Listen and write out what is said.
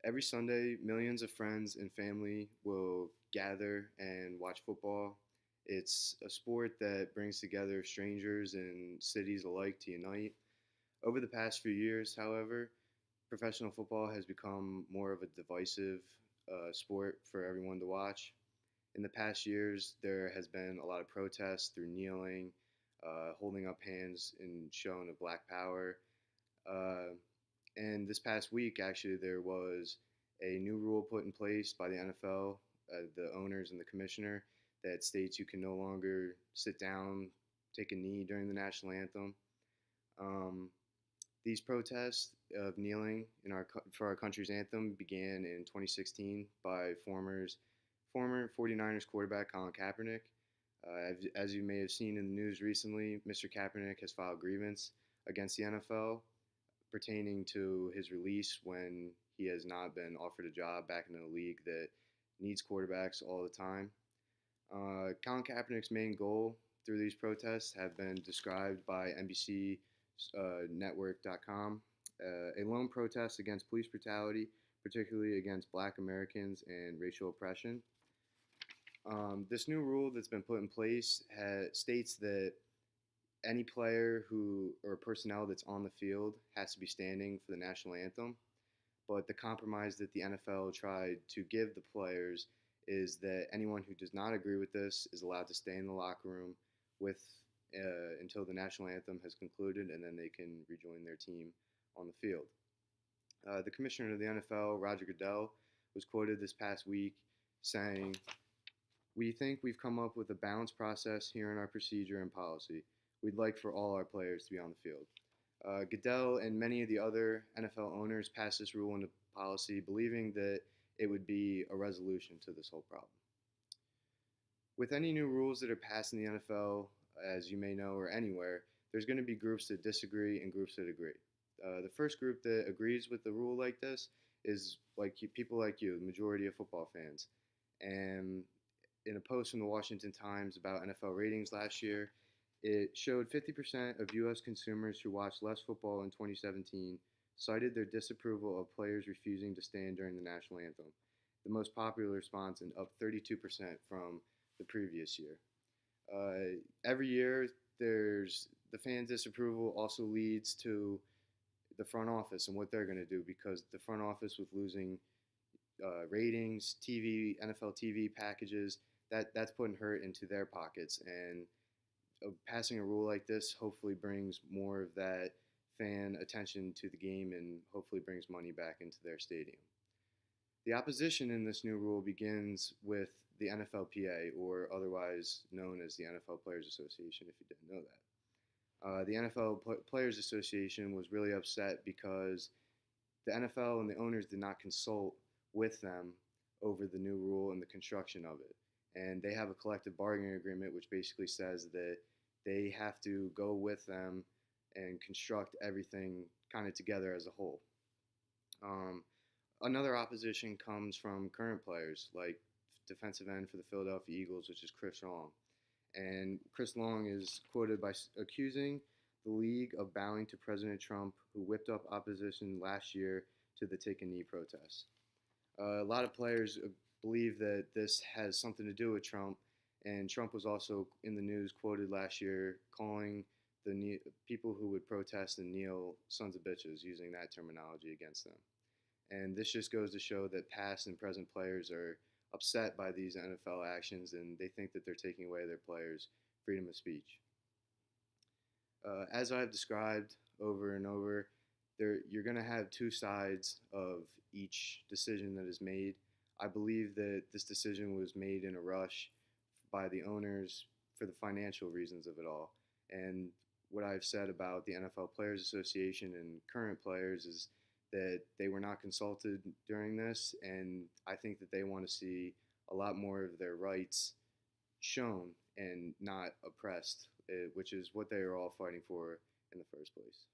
Every Sunday, millions of friends and family will gather and watch football. It's a sport that brings together strangers and cities alike to unite. Over the past few years, however, professional football has become more of a divisive sport for everyone to watch. In the past years, there has been a lot of protests through kneeling, holding up hands in shown of Black Power. Uh, and this past week, actually, there was a new rule put in place by the NFL, the owners and the commissioner, that states you can no longer sit down, take a knee during the national anthem. Um, these protests of kneeling for our country's anthem began in 2016 by former 49ers quarterback Colin Kaepernick. As you may have seen in the news recently, Mr. Kaepernick has filed grievance against the NFL pertaining to his release when he has not been offered a job back in a league that needs quarterbacks all the time. Colin Kaepernick's main goal through these protests have been described by NBC Network.com, a lone protest against police brutality, particularly against Black Americans and racial oppression. This new rule that's been put in place states that any player or personnel that's on the field has to be standing for the national anthem. But the compromise that the NFL tried to give the players is that anyone who does not agree with this is allowed to stay in the locker room until the national anthem has concluded, and then they can rejoin their team on the field. The commissioner of the NFL, Roger Goodell, was quoted this past week saying, "We think we've come up with a balanced process here in our procedure and policy. We'd like for all our players to be on the field." Goodell and many of the other NFL owners passed this rule into policy, believing that it would be a resolution to this whole problem. With any new rules that are passed in the NFL, as you may know, or anywhere, there's going to be groups that disagree and groups that agree. The first group that agrees with the rule like this is people like you, the majority of football fans. And in a post from the Washington Times about NFL ratings last year, it showed 50% of U.S. consumers who watched less football in 2017 cited their disapproval of players refusing to stand during the national anthem, the most popular response, and up 32% from the previous year. Every year, the fan disapproval also leads to the front office and what they're going to do, because the front office, with losing ratings, NFL TV packages, that's putting hurt into their pockets. And passing a rule like this hopefully brings more of that fan attention to the game and hopefully brings money back into their stadium. The opposition in this new rule begins with the NFLPA, or otherwise known as the NFL Players Association, if you didn't know that. The NFL Players Association was really upset because the NFL and the owners did not consult with them over the new rule and the construction of it. And they have a collective bargaining agreement which basically says that they have to go with them and construct everything kind of together as a whole. Another opposition comes from current players, like defensive end for the Philadelphia Eagles, which is Chris Long. And Chris Long is quoted by accusing the league of bowing to President Trump, who whipped up opposition last year to the take a knee protests. A lot of players believe that this has something to do with Trump, and Trump was also in the news quoted last year calling the people who would protest and kneel sons of bitches, using that terminology against them. And this just goes to show that past and present players are upset by these NFL actions, and they think that they're taking away their players' freedom of speech. As I've described over and over, you're going to have two sides of each decision that is made. I believe that this decision was made in a rush by the owners for the financial reasons of it all. And what I've said about the NFL Players Association and current players is that they were not consulted during this, and I think that they want to see a lot more of their rights shown and not oppressed, which is what they are all fighting for in the first place.